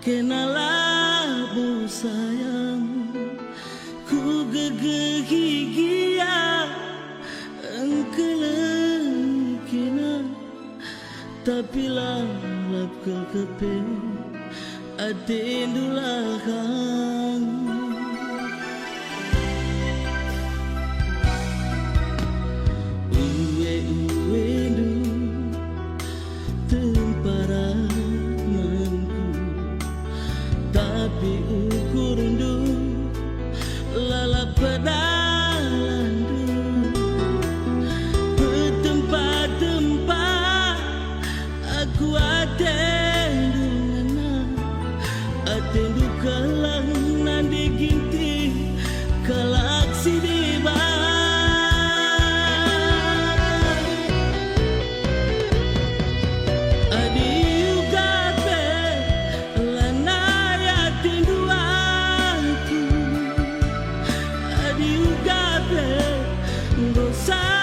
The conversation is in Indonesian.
kenalah bu sayang, ku gegehigia engkeleng kena, tapi lalap kekepe atendulahang. Tapi ukurundu lalap pedalandu bertempat-tempat aku atendu ngana atendu kalang nandi ginti kalaksi di dosa